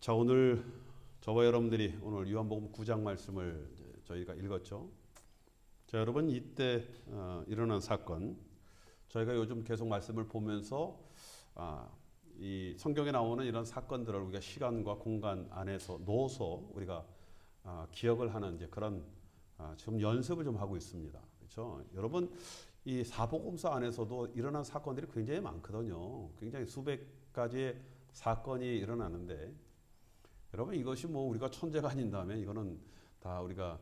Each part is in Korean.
자, 오늘 저와 여러분들이 오늘 요한복음 9장 말씀을 저희가 읽었죠. 자, 여러분 이때 일어난 사건, 저희가 요즘 계속 말씀을 보면서 이 성경에 나오는 이런 사건들을 우리가 시간과 공간 안에서 넣어서 우리가 기억을 하는 이제 그런 지금 연습을 좀 하고 있습니다. 그렇죠? 여러분 이 사복음서 안에서도 일어난 사건들이 굉장히 많거든요. 굉장히 수백 가지의 사건이 일어나는데 여러분 이것이 뭐 우리가 천재가 아닌다면 이거는 다 우리가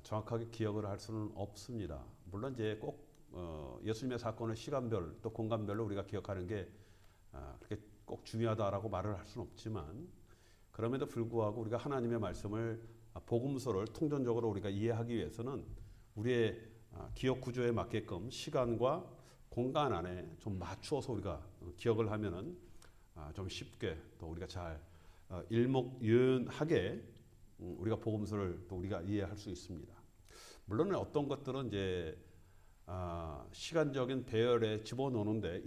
정확하게 기억을 할 수는 없습니다. 물론 이제 꼭 예수님의 사건을 시간별 또 공간별로 우리가 기억하는 게 그렇게 꼭 중요하다라고 말을 할 수는 없지만 그럼에도 불구하고 우리가 하나님의 말씀을 복음서를 통전적으로 우리가 이해하기 위해서는 우리의 기억 구조에 맞게끔 시간과 공간 안에 좀 맞추어서 우리가 기억을 하면은 좀 쉽게 또 우리가 잘 일목요연하게 우리가 복음서를 또 우리가 이해할 수 있습니다. 물론 어떤 것들은 이제 시간적인 배열에 집어넣는데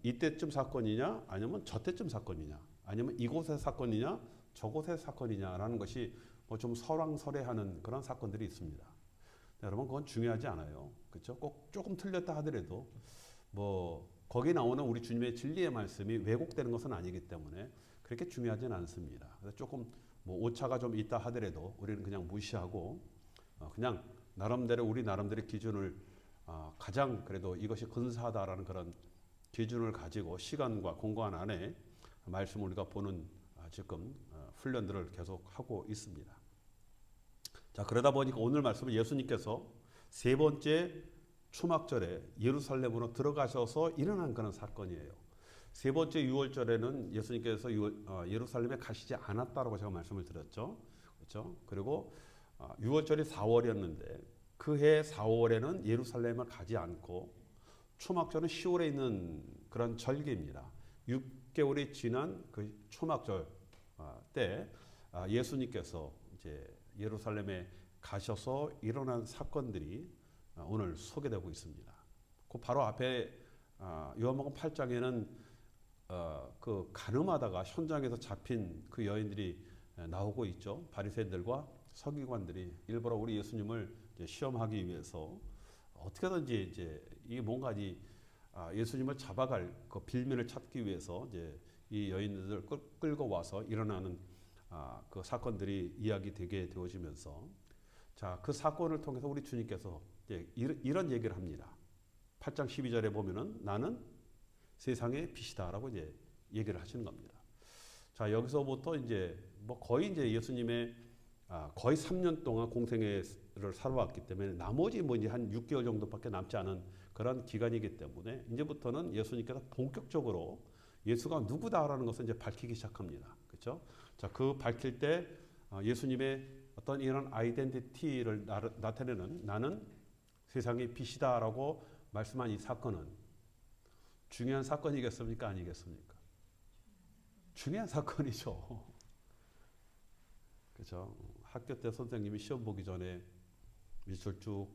이때쯤 사건이냐 아니면 저때쯤 사건이냐 아니면 이곳의 사건이냐 저곳의 사건이냐라는 것이 뭐 좀 설왕설래하는 그런 사건들이 있습니다. 여러분 그건 중요하지 않아요. 그렇죠? 꼭 조금 틀렸다 하더라도 뭐 거기 나오는 우리 주님의 진리의 말씀이 왜곡되는 것은 아니기 때문에 그렇게 중요하진 않습니다. 그래서 조금 뭐 오차가 좀 있다 하더라도 우리는 그냥 무시하고 그냥 나름대로 우리 나름대로의 기준을 가장 그래도 이것이 근사하다라는 그런 기준을 가지고 시간과 공간 안에 말씀을 우리가 보는 지금 훈련들을 계속 하고 있습니다. 자, 그러다 보니까 오늘 말씀은 예수님께서 세 번째 초막절에 예루살렘으로 들어가셔서 일어난 그런 사건이에요. 세 번째 유월절에는 예수님께서 예루살렘에 가시지 않았다라고 제가 말씀을 드렸죠. 그렇죠? 그리고 유월절이 4월이었는데 그해 4월에는 예루살렘을 가지 않고 초막절은 10월에 있는 그런 절기입니다. 6개월이 지난 그 초막절 때 예수님께서 이제 예루살렘에 가셔서 일어난 사건들이 오늘 소개되고 있습니다. 그 바로 앞에 요한복음 8장에는 그 가늠하다가 현장에서 잡힌 그 여인들이 나오고 있죠. 바리새인들과 서기관들이 일부러 우리 예수님을 이제 시험하기 위해서 어떻게든지 이제 이게 뭔가 예수님을 잡아갈 그 빌미를 찾기 위해서 이제 이 여인들을 끌고 와서 일어나는 그 사건들이 이야기되게 되어지면서 자, 그 사건을 통해서 우리 주님께서 이제 이런 얘기를 합니다. 8장 12절에 보면은 나는 세상의 빛이다라고 이제 얘기를 하시는 겁니다. 자, 여기서부터 이제 뭐 거의 이제 예수님의 거의 3년 동안 공생애를 살아왔기 때문에 나머지 뭐 이제 한 6개월 정도밖에 남지 않은 그런 기간이기 때문에 이제부터는 예수님께서 본격적으로 예수가 누구다라는 것을 이제 밝히기 시작합니다. 그렇죠? 자, 그 밝힐 때 예수님의 어떤 이런 아이덴티티를 나타내는 나는 세상의 빛이다라고 말씀한 이 사건은 중요한 사건이겠습니까? 아니겠습니까? 중요한 사건이죠. 그렇죠? 학교 때 선생님이 시험 보기 전에 밑줄 쭉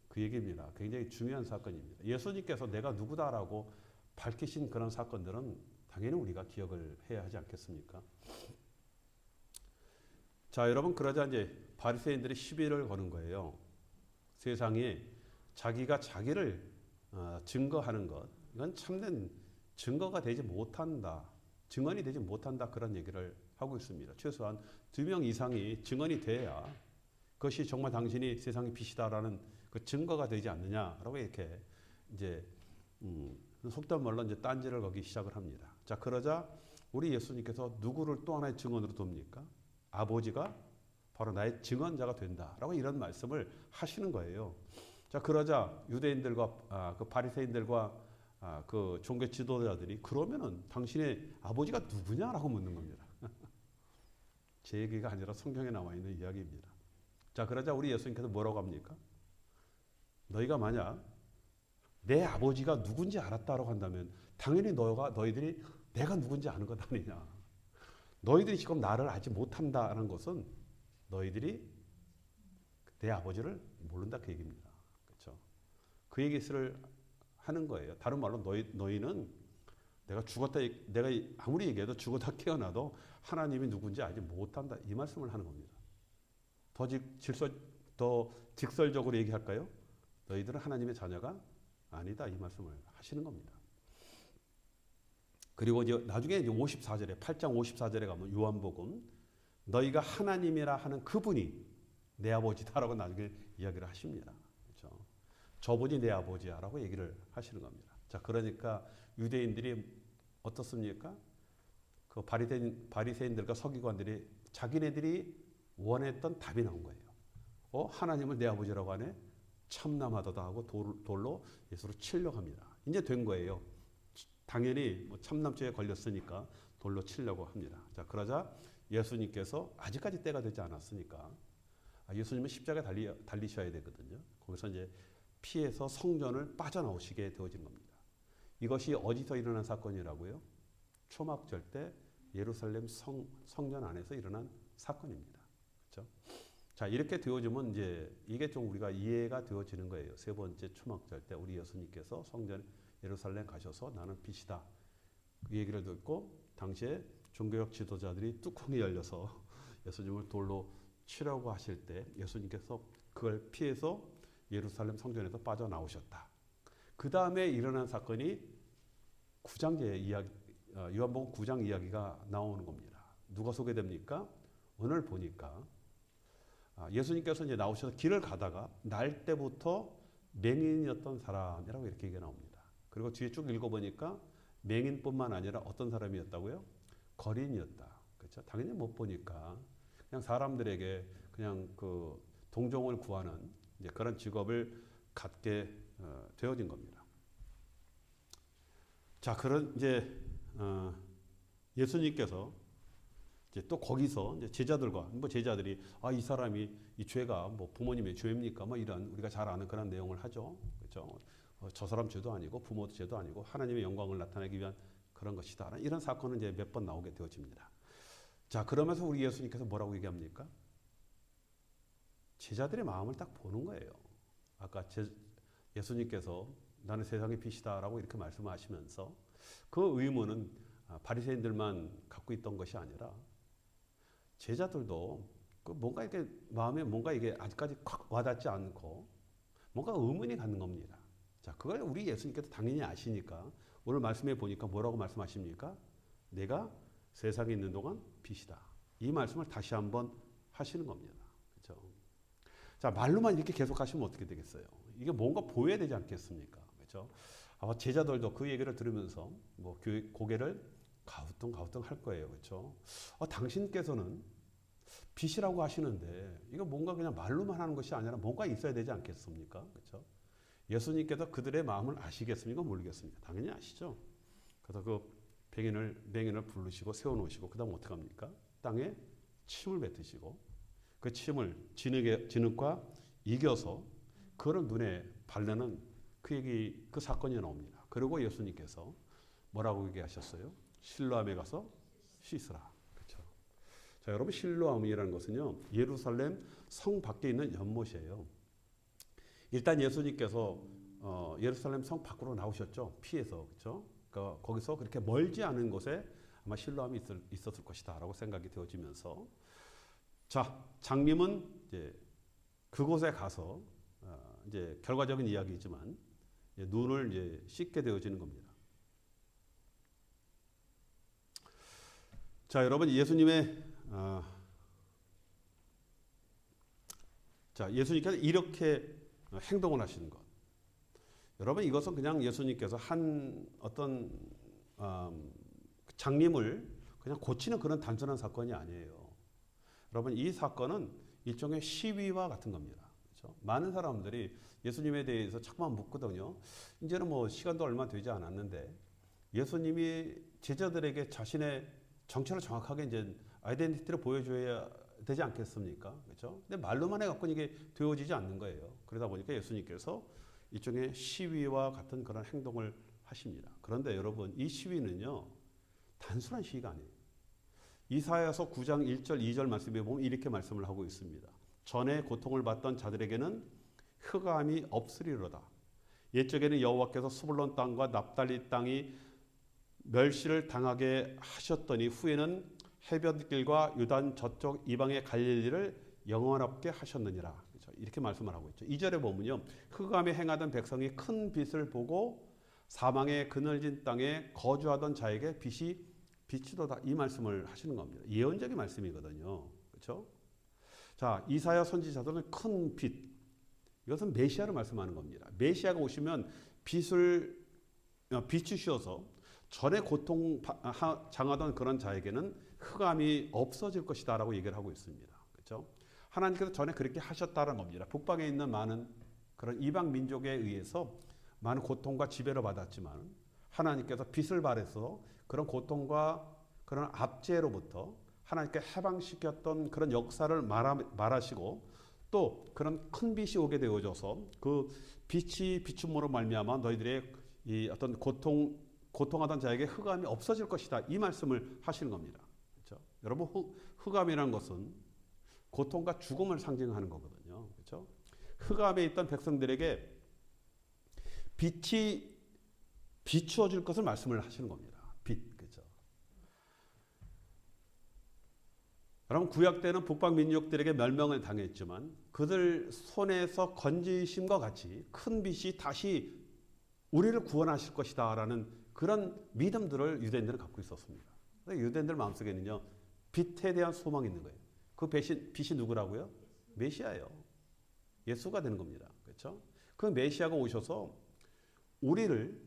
그 얘기입니다. 굉장히 중요한 사건입니다. 예수님께서 내가 누구다라고 밝히신 그런 사건들은 당연히 우리가 기억을 해야 하지 않겠습니까? 자, 여러분 그러자 이제 바리새인들이 시비를 거는 거예요. 세상에 자기가 자기를 증거하는 것 이건 참된 증거가 되지 못한다. 증언이 되지 못한다. 그런 얘기를 하고 있습니다. 최소한 2명 이상이 증언이 돼야 그것이 정말 당신이 세상의 빛이다라는 그 증거가 되지 않느냐라고 이렇게 이제 속된 말로 이제 딴지를 거기 시작을 합니다. 자, 그러자 우리 예수님께서 누구를 또 하나의 증언으로 둡니까? 아버지가 바로 나의 증언자가 된다라고 이런 말씀을 하시는 거예요. 자, 그러자 유대인들과 그 바리새인들과 그 종교 지도자들이 그러면은 당신의 아버지가 누구냐라고 묻는 겁니다. 제 얘기가 아니라 성경에 나와 있는 이야기입니다. 자, 그러자 우리 예수님께서 뭐라고 합니까? 너희가 만약 내 아버지가 누군지 알았다라고 한다면 당연히 너희들이 내가 누군지 아는 것 아니냐. 너희들이 지금 나를 알지 못한다는 것은 너희들이 내 아버지를 모른다 그 얘기입니다. 그렇죠? 그 얘기를 하는 거예요. 다른 말로 너희는 내가 죽었다, 내가 아무리 얘기해도 죽었다 깨어나도 하나님이 누군지 알지 못한다. 이 말씀을 하는 겁니다. 더 직설적으로 얘기할까요? 너희들은 하나님의 자녀가 아니다. 이 말씀을 하시는 겁니다. 그리고 이제 나중에 이제 54절에 8장 54절에 가면 요한복음 너희가 하나님이라 하는 그분이 내 아버지다라고 나중에 이야기를 하십니다. 그렇죠? 저분이 내 아버지야라고 얘기를 하시는 겁니다. 자, 그러니까 유대인들이 어떻습니까? 그 바리새인들과 서기관들이 자기네들이 원했던 답이 나온 거예요. 하나님을 내 아버지라고 하네. 참남하다다 하고 돌로 예수를 치려고 합니다. 이제 된 거예요. 당연히 뭐 참남죄에 걸렸으니까 돌로 치려고 합니다. 자, 그러자 예수님께서 아직까지 때가 되지 않았으니까 예수님은 십자가에 달리셔야 되거든요. 거기서 이제 피해서 성전을 빠져나오시게 되어진 겁니다. 이것이 어디서 일어난 사건이라고요? 초막절 때 예루살렘 성전 안에서 일어난 사건입니다. 그렇죠? 자, 이렇게 되어지면 이제 이게 좀 우리가 이해가 되어지는 거예요. 세 번째 초막절 때 우리 예수님께서 성전 예루살렘 가셔서 나는 빛이다. 그 얘기를 듣고 당시에 종교적 지도자들이 뚜껑이 열려서 예수님을 돌로 치려고 하실 때 예수님께서 그걸 피해서 예루살렘 성전에서 빠져나오셨다. 그 다음에 일어난 사건이 9장제 이야기, 요한복음 9장 이야기가 나오는 겁니다. 누가 소개됩니까? 오늘 보니까 예수님께서 이제 나오셔서 길을 가다가 날 때부터 맹인이었던 사람이라고 이렇게 얘기가 나옵니다. 그리고 뒤에 쭉 읽어보니까 맹인뿐만 아니라 어떤 사람이었다고요? 거린이었다. 그렇죠? 당연히 못 보니까 그냥 사람들에게 그냥 그 동정을 구하는 이제 그런 직업을 갖게 되어진 겁니다. 자, 그런 이제 예수님께서 이제 또 거기서 이제 제자들과 뭐 제자들이 이 사람이 이 죄가 뭐 부모님의 죄입니까? 뭐 이런 우리가 잘 아는 그런 내용을 하죠. 그렇죠? 저 사람 죄도 아니고 부모도 죄도 아니고 하나님의 영광을 나타내기 위한 그런 것이다. 이런 사건은 이제 몇 번 나오게 되어집니다. 자, 그러면서 우리 예수님께서 뭐라고 얘기합니까? 제자들의 마음을 딱 보는 거예요. 아까 예수님께서 나는 세상의 빛이다라고 이렇게 말씀하시면서 그 의무는 바리새인들만 갖고 있던 것이 아니라 제자들도 그 뭔가 이렇게 마음에 뭔가 이게 아직까지 확 와닿지 않고 뭔가 의문이 갖는 겁니다. 자, 그걸 우리 예수님께서 당연히 아시니까 오늘 말씀해 보니까 뭐라고 말씀하십니까? 내가 세상에 있는 동안 빛이다. 이 말씀을 다시 한번 하시는 겁니다. 그렇죠? 자, 말로만 이렇게 계속 하시면 어떻게 되겠어요? 이게 뭔가 보여야 되지 않겠습니까? 그렇죠? 제자들도 그 얘기를 들으면서 뭐 고개를 가우뚱가우뚱 할 거예요. 그렇죠? 당신께서는 빛이라고 하시는데 이거 뭔가 그냥 말로만 하는 것이 아니라 뭔가 있어야 되지 않겠습니까? 그렇죠? 예수님께서 그들의 마음을 아시겠습니까? 모르겠습니까? 당연히 아시죠. 그래서 그 맹인을 부르시고 세워놓으시고 그 다음 어떻게 합니까? 땅에 침을 뱉으시고 그 침을 진흙과 이겨서 그걸 눈에 바르는 그 사건이 나옵니다. 그리고 예수님께서 뭐라고 얘기하셨어요? 실로암에 가서 씻으라. 그렇죠? 자, 여러분 실로암이라는 것은요 예루살렘 성 밖에 있는 연못이에요. 일단 예수님께서 예루살렘 성 밖으로 나오셨죠. 피해서. 그렇죠? 그러니까 거기서 그렇게 멀지 않은 곳에 아마 실로암이 있었을 것이다라고 생각이 되어지면서 자, 장님은 이제 그곳에 가서 이제 결과적인 이야기이지만 이제 눈을 이제 씻게 되어지는 겁니다. 자, 여러분 예수님의 예수님께서 이렇게 행동을 하시는 것. 여러분 이것은 그냥 예수님께서 한 어떤 장님을 그냥 고치는 그런 단순한 사건이 아니에요. 여러분 이 사건은 일종의 시위와 같은 겁니다. 그렇죠? 많은 사람들이 예수님에 대해서 자꾸만 묻거든요. 이제는 뭐 시간도 얼마 되지 않았는데 예수님이 제자들에게 자신의 정체를 정확하게 이제 아이덴티티를 보여줘야 되지 않겠습니까? 그렇죠? 근데 말로만 해갖고 이게 되어지지 않는 거예요. 그러다 보니까 예수님께서 일종의 시위와 같은 그런 행동을 하십니다. 그런데 여러분 이 시위는요 단순한 시위가 아니에요. 이사야서 9장 1절 2절 말씀에 보면 이렇게 말씀을 하고 있습니다. 전에 고통을 받던 자들에게는 흑암이 없으리로다. 옛적에는 여호와께서 스불론 땅과 납달리 땅이 멸시를 당하게 하셨더니 후에는 해변길과 유단 저쪽 이방의 갈릴리를 영원롭게 하셨느니라. 그렇죠? 이렇게 말씀을 하고 있죠. 2절에 보면요. 흑암에 행하던 백성이 큰 빛을 보고 사망의 그늘진 땅에 거주하던 자에게 빛이 비치도다. 이 말씀을 하시는 겁니다. 예언적인 말씀이거든요. 그렇죠? 자, 이사야 선지자들은 큰 빛. 이것은 메시아를 말씀하는 겁니다. 메시아가 오시면 빛을 비추셔서 전에 고통 당하던 그런 자에게는 흑암이 없어질 것이다라고 얘기를 하고 있습니다. 그렇죠? 하나님께서 전에 그렇게 하셨다는 겁니다. 북방에 있는 많은 그런 이방 민족에 의해서 많은 고통과 지배를 받았지만 하나님께서 빛을 발해서 그런 고통과 그런 압제로부터 하나님께 해방시켰던 그런 역사를 말하시고 또 그런 큰 빛이 오게 되어져서 그 빛이 비춤으로 말미암아 너희들의 이 어떤 고통하던 자에게 흑암이 없어질 것이다. 이 말씀을 하시는 겁니다. 그렇죠? 여러분 흑암이라는 것은 고통과 죽음을 상징하는 거거든요. 그렇죠? 흑암에 있던 백성들에게 빛이 비추어질 것을 말씀을 하시는 겁니다. 빛, 그렇죠? 여러분 구약 때는 북방 민족들에게 멸망을 당했지만 그들 손에서 건지심과 같이 큰 빛이 다시 우리를 구원하실 것이다라는 그런 믿음들을 유대인들은 갖고 있었습니다. 유대인들 마음속에는요 빛에 대한 소망이 있는 거예요. 그 빛이 누구라고요? 메시아예요. 예수가 되는 겁니다. 그렇죠? 그 메시아가 오셔서 우리를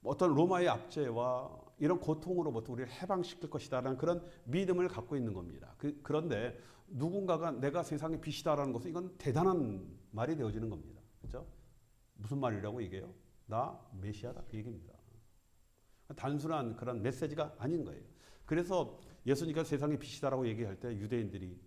어떤 로마의 압제와 이런 고통으로부터 우리를 해방시킬 것이다라는 그런 믿음을 갖고 있는 겁니다. 그런데 누군가가 내가 세상의 빛이다라는 것은 이건 대단한 말이 되어지는 겁니다. 그렇죠? 무슨 말이라고 얘기해요? 나 메시아다 그 얘기입니다. 단순한 그런 메시지가 아닌 거예요. 그래서 예수님께서 세상의 빛이다라고 얘기할 때 유대인들이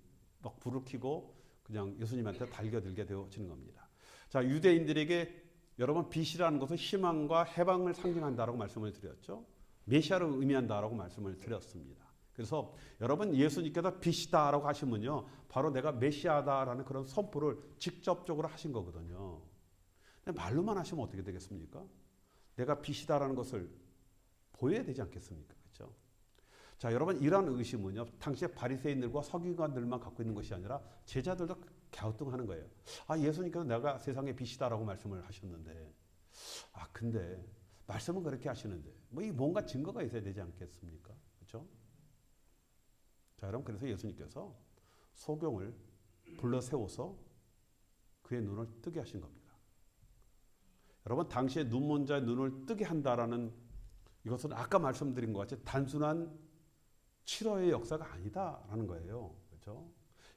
막 불을 켜고 그냥 예수님한테 달겨들게 되어지는 겁니다. 자, 유대인들에게 여러분 빛이라는 것은 희망과 해방을 상징한다라고 말씀을 드렸죠. 메시아를 의미한다라고 말씀을 드렸습니다. 그래서 여러분 예수님께서 빛이다라고 하시면요 바로 내가 메시아다라는 그런 선포를 직접적으로 하신 거거든요. 근데 말로만 하시면 어떻게 되겠습니까? 내가 빛이다라는 것을 보여야 되지 않겠습니까? 그렇죠? 자, 여러분 이러한 의심은요 당시에 바리새인들과 서기관들만 갖고 있는 것이 아니라 제자들도 갸우뚱하는 거예요. 아, 예수님께서 내가 세상의 빛이다라고 말씀을 하셨는데, 아 근데 말씀은 그렇게 하시는데 뭐 이 뭔가 증거가 있어야 되지 않겠습니까? 그렇죠? 자, 여러분 그래서 예수님께서 소경을 불러 세워서 그의 눈을 뜨게 하신 겁니다. 여러분 당시에 눈먼 자의 눈을 뜨게 한다라는 이것은 아까 말씀드린 것 같이 단순한 치료의 역사가 아니다라는 거예요. 그렇죠?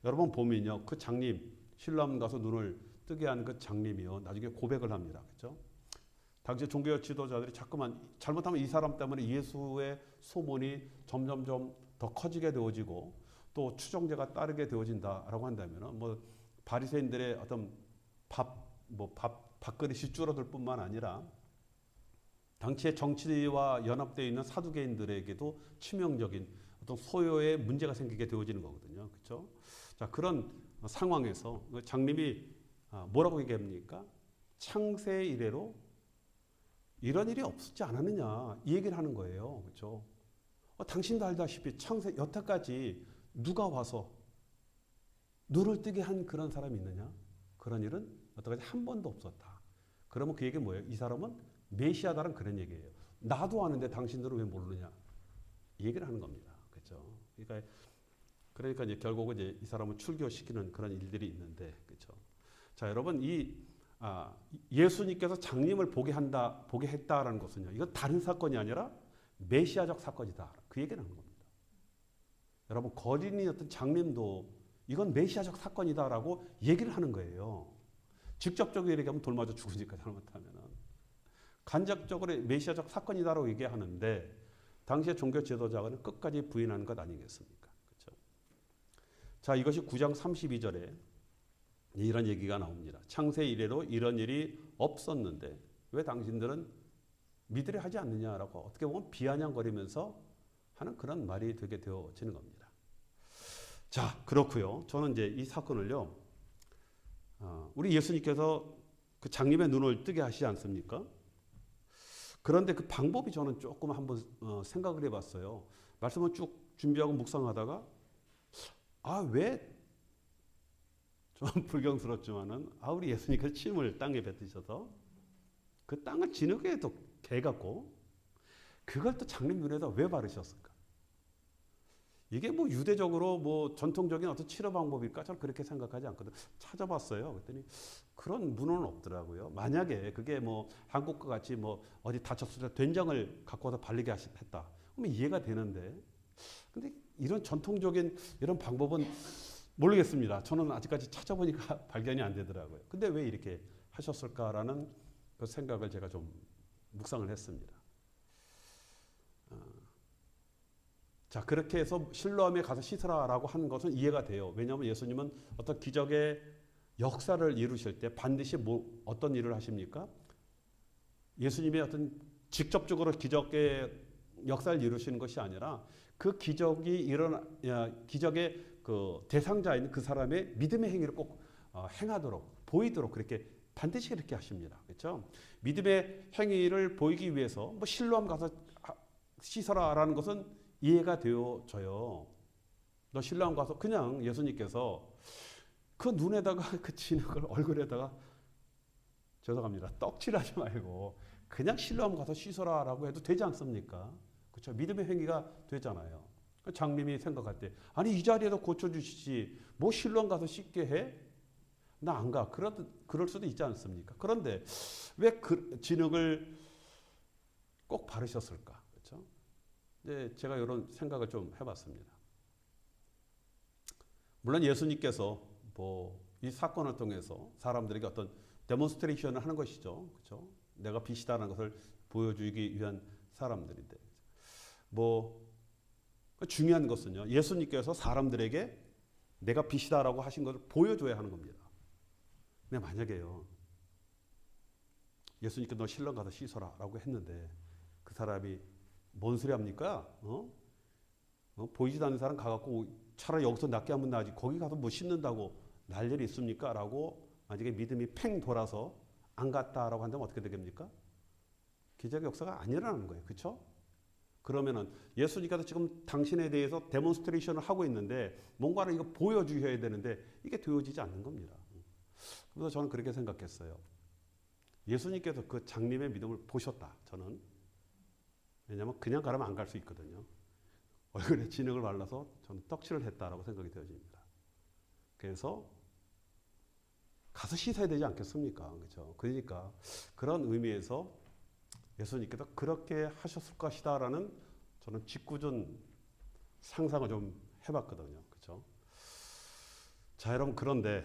여러분 보면요, 그 장님 신람 가서 눈을 뜨게 한 그 장님이요 나중에 고백을 합니다. 그렇죠? 당시 종교 지도자들이 자꾸만 잘못하면 이 사람 때문에 예수의 소문이 점점점 더 커지게 되어지고 또 추종자가 따르게 되어진다라고 한다면은 뭐 바리새인들의 어떤 밥그릇이 줄어들 뿐만 아니라 당시의 정치와 연합되어 있는 사두개인들에게도 치명적인 어떤 소요의 문제가 생기게 되어지는 거거든요. 그렇죠? 자, 그런 상황에서 장님이 뭐라고 얘기합니까? 창세 이래로 이런 일이 없었지 않았느냐 이 얘기를 하는 거예요. 그렇죠? 당신도 알다시피 창세 여태까지 누가 와서 눈을 뜨게 한 그런 사람이 있느냐? 그런 일은 여태까지 한 번도 없었다. 그러면 그 얘기는 뭐예요? 이 사람은 메시아다라는 그런 얘기예요. 나도 아는데 당신들은 왜 모르느냐? 이 얘기를 하는 겁니다. 그렇죠? 그러니까 이제 결국은 이제 이 사람을 출교시키는 그런 일들이 있는데, 그렇죠? 자, 여러분 예수님께서 장님을 보게 했다라는 것은요, 이건 다른 사건이 아니라 메시아적 사건이다. 그 얘기를 하는 겁니다. 여러분 거린이었던 장님도 이건 메시아적 사건이다라고 얘기를 하는 거예요. 직접적으로 얘기하면 돌 맞아 죽으니까 잘못하면은. 간접적으로 메시아적 사건이다라고 얘기하는데 당시의 종교 지도자는 끝까지 부인하는 것 아니겠습니까? 그렇죠? 자, 이것이 9장 32절에 이런 얘기가 나옵니다. 창세 이래로 이런 일이 없었는데 왜 당신들은 믿으려 하지 않느냐라고 어떻게 보면 비아냥거리면서 하는 그런 말이 되게 되어지는 겁니다. 자, 그렇고요. 저는 이제 이 사건을요, 우리 예수님께서 그 장님의 눈을 뜨게 하시지 않습니까? 그런데 그 방법이 저는 조금 한번 생각을 해봤어요. 말씀을 쭉 준비하고 묵상하다가 왜 좀 불경스럽지만은 우리 예수님께서 침을 땅에 뱉으셔서 그 땅을 진흙에도 개갖고 그걸 또 장님 눈에다 왜 바르셨을까? 이게 뭐 유대적으로 뭐 전통적인 어떤 치료 방법일까? 저는 그렇게 생각하지 않거든. 찾아봤어요. 그랬더니 그런 문헌은 없더라고요. 만약에 그게 뭐 한국과 같이 뭐 어디 다쳤을 때 된장을 갖고 와서 바르게 했다. 그러면 이해가 되는데. 근데 이런 전통적인 이런 방법은 모르겠습니다. 저는 아직까지 찾아보니까 발견이 안 되더라고요. 근데 왜 이렇게 하셨을까라는 그 생각을 제가 좀 묵상을 했습니다. 자, 그렇게 해서 실로암에 가서 씻으라라고 하는 것은 이해가 돼요. 왜냐하면 예수님은 어떤 기적의 역사를 이루실 때 반드시 어떤 일을 하십니까? 예수님의 어떤 직접적으로 기적의 역사를 이루시는 것이 아니라 그 기적의 그 대상자인 그 사람의 믿음의 행위를 꼭 행하도록 보이도록 그렇게 반드시 그렇게 하십니다. 그렇죠? 믿음의 행위를 보이기 위해서 뭐 실로암 가서 씻어라라는 것은 이해가 되어져요. 너 실로암 가서 그냥 예수님께서 그 눈에다가 그 진흙을 얼굴에다가 죄송합니다. 떡칠하지 말고 그냥 실로암 가서 씻어라라고 해도 되지 않습니까? 그렇죠? 믿음의 행위가 되잖아요. 장님이 생각할 때 아니 이 자리에도 고쳐주시지 뭐 실로암 가서 씻게 해? 나 안 가. 그럴 수도 있지 않습니까? 그런데 왜 그 진흙을 꼭 바르셨을까? 그렇죠? 네, 제가 이런 생각을 좀 해봤습니다. 물론 예수님께서 뭐 이 사건을 통해서 사람들에게 어떤 데몬스트레이션을 하는 것이죠. 그렇죠? 내가 빛이다라는 것을 보여주기 위한 사람들인데 뭐 중요한 것은요. 예수님께서 사람들에게 내가 빛이다라고 하신 것을 보여줘야 하는 겁니다. 근데 만약에요. 예수님께 너 실로암 가서 씻어라라고 했는데 그 사람이 뭔 소리 합니까? 보이지도 않는 사람 가갖고 차라리 여기서 낫게 하면 나지 거기 가서 뭐 씻는다고 난리를 있습니까? 라고 만약에 믿음이 팽 돌아서 안 갔다라고 한다면 어떻게 되겠습니까? 기적의 역사가 안 일어나는 거예요. 그렇죠? 그러면은 예수님께서 지금 당신에 대해서 데몬스트레이션을 하고 있는데 뭔가를 이거 보여주셔야 되는데 이게 되어지지 않는 겁니다. 그래서 저는 그렇게 생각했어요. 예수님께서 그 장님의 믿음을 보셨다. 저는. 왜냐하면 그냥 가라면 안 갈 수 있거든요. 얼굴에 진흙을 발라서 저는 떡칠을 했다라고 생각이 되어집니다. 그래서 가서 씻어야 되지 않겠습니까? 그렇죠? 그러니까 그런 의미에서 예수님께서 그렇게 하셨을 것이다라는 저는 짓궂은 상상을 좀 해봤거든요. 그렇죠? 자, 여러분 그런데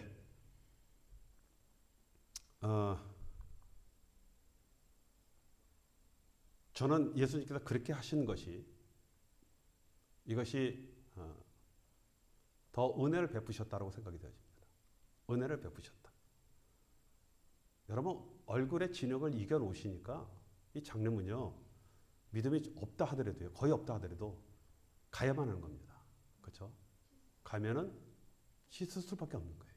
저는 예수님께서 그렇게 하시는 것이 이것이 더 은혜를 베푸셨다고 생각이 되어집니다. 은혜를 베푸셨다. 여러분 얼굴에 진흙을 이겨놓으시니까 이 장님은요 믿음이 없다 하더라도요 거의 없다 하더라도 가야만 하는 겁니다. 그렇죠? 가면은 씻을 수밖에 없는 거예요.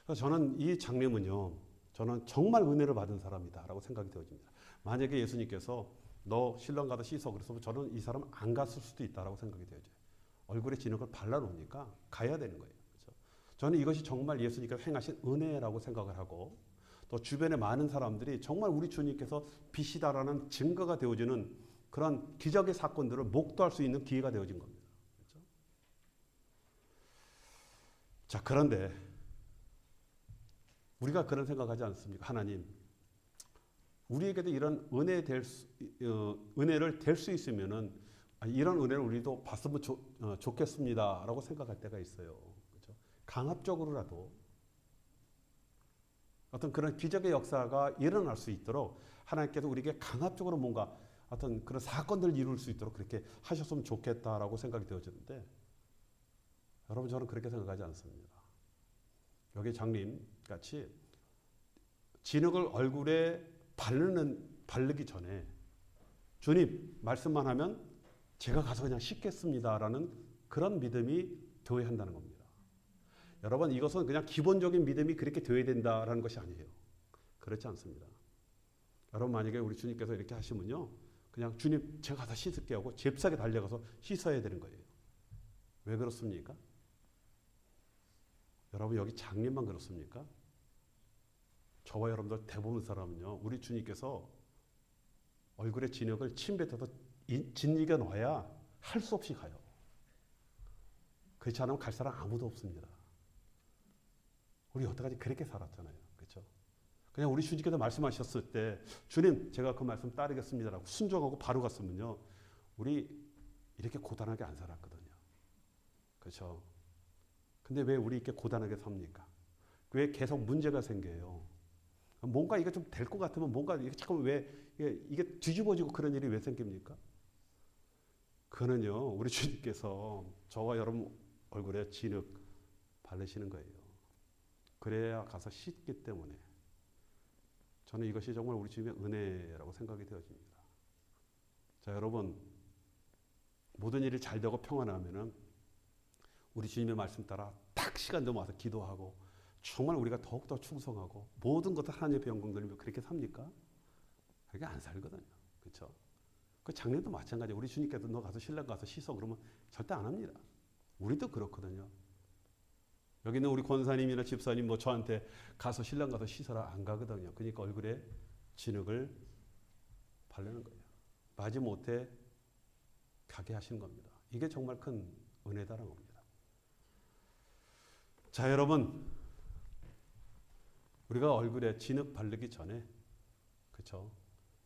그래서 저는 이 장님은요 저는 정말 은혜를 받은 사람이다라고 생각이 되어집니다. 만약에 예수님께서 너 신랑 가서 씻어 그래서 저는 이 사람 안 갔을 수도 있다라고 생각이 되어져요. 얼굴에 진흙을 발라놓으니까 가야 되는 거예요. 그렇죠? 저는 이것이 정말 예수님께서 행하신 은혜라고 생각을 하고 또 주변의 많은 사람들이 정말 우리 주님께서 빛이다라는 증거가 되어지는 그런 기적의 사건들을 목도할 수 있는 기회가 되어진 겁니다. 그렇죠? 자, 그런데 우리가 그런 생각하지 않습니까? 하나님, 우리에게도 이런 은혜를 될 수 있으면은 이런 은혜를 우리도 받으면 좋겠습니다라고 생각할 때가 있어요. 그렇죠? 강압적으로라도 어떤 그런 기적의 역사가 일어날 수 있도록 하나님께서 우리에게 강압적으로 뭔가 어떤 그런 사건들을 이룰 수 있도록 그렇게 하셨으면 좋겠다라고 생각이 되어지는데 여러분 저는 그렇게 생각하지 않습니다. 여기 장님 같이 진흙을 얼굴에 바르기 전에 주님 말씀만 하면 제가 가서 그냥 씻겠습니다라는 그런 믿음이 되어야 한다는 겁니다. 여러분 이것은 그냥 기본적인 믿음이 그렇게 되어야 된다라는 것이 아니에요. 그렇지 않습니다. 여러분 만약에 우리 주님께서 이렇게 하시면요, 그냥 주님 제가 가서 씻을게 하고 잽싸게 달려가서 씻어야 되는 거예요. 왜 그렇습니까? 여러분 여기 장님만 그렇습니까? 저와 여러분들 대부분 사람은요, 우리 주님께서 얼굴에 진흙을 침 뱉어서 짓이겨 놔야 할 수 없이 가요. 그렇지 않으면 갈 사람 아무도 없습니다. 우리 여태까지 그렇게 살았잖아요. 그렇죠? 그냥 우리 주님께서 말씀하셨을 때 주님 제가 그 말씀 따르겠습니다라고 순종하고 바로 갔으면요, 우리 이렇게 고단하게 안 살았거든요. 그렇죠? 근데 왜 우리 이렇게 고단하게 삽니까? 왜 계속 문제가 생겨요? 뭔가 이게 좀 될 것 같으면 뭔가 이게 잠깐 왜 이게 뒤집어지고 그런 일이 왜 생깁니까? 그거는요, 우리 주님께서 저와 여러분 얼굴에 진흙 바르시는 거예요. 그래야 가서 씻기 때문에 저는 이것이 정말 우리 주님의 은혜라고 생각이 되어집니다. 자, 여러분 모든 일이 잘 되고 평안하면은 우리 주님의 말씀 따라 딱 시간 되면 와서 기도하고 정말 우리가 더욱더 충성하고 모든 것을 하나님의 영광 돌리며 그렇게 삽니까? 그렇게 안 살거든요. 그렇죠? 그 장례도 마찬가지예요. 우리 주님께서 너 가서 신랑 가서 씻어 그러면 절대 안 합니다. 우리도 그렇거든요. 여기 있는 우리 권사님이나 집사님 뭐 저한테 가서 신랑 가서 씻어라 안 가거든요. 그러니까 얼굴에 진흙을 바르는 거예요. 마지못해 가게 하시는 겁니다. 이게 정말 큰 은혜다라는 겁니다. 자, 여러분 우리가 얼굴에 진흙 바르기 전에 그렇죠?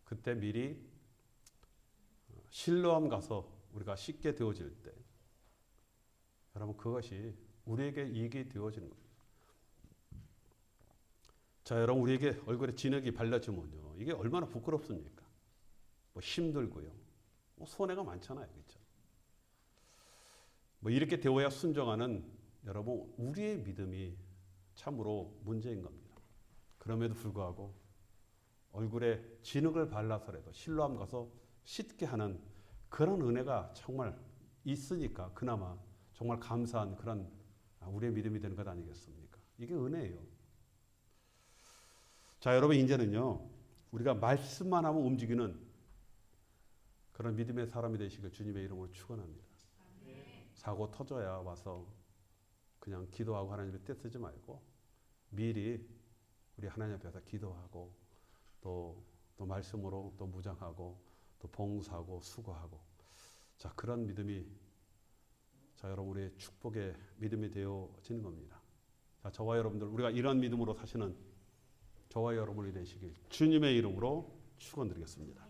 그때 미리 실로암 가서 우리가 씻게 되어질 때 여러분 그것이 우리에게 이익이 되어지는 겁니다. 자, 여러분 우리에게 얼굴에 진흙이 발라지면요, 이게 얼마나 부끄럽습니까? 뭐 힘들고요, 뭐 손해가 많잖아요, 그렇죠? 뭐 이렇게 되어야 순종하는 여러분 우리의 믿음이 참으로 문제인 겁니다. 그럼에도 불구하고 얼굴에 진흙을 발라서라도 실로암 가서 씻게 하는 그런 은혜가 정말 있으니까 그나마 정말 감사한 그런 우리의 믿음이 되는 것 아니겠습니까? 이게 은혜예요. 자, 여러분 이제는요, 우리가 말씀만 하면 움직이는 그런 믿음의 사람이 되시길 주님의 이름으로 축원합니다. 사고 터져야 와서 그냥 기도하고 하나님의 뜻 쓰지 말고 미리 우리 하나님 앞에서 기도하고 또 말씀으로 또 무장하고 또 봉사하고 수고하고, 자, 그런 믿음이 자, 여러분 우리의 축복의 믿음이 되어지는 겁니다. 자, 저와 여러분들 우리가 이런 믿음으로 사시는 저와 여러분이 되시길 주님의 이름으로 축원드리겠습니다.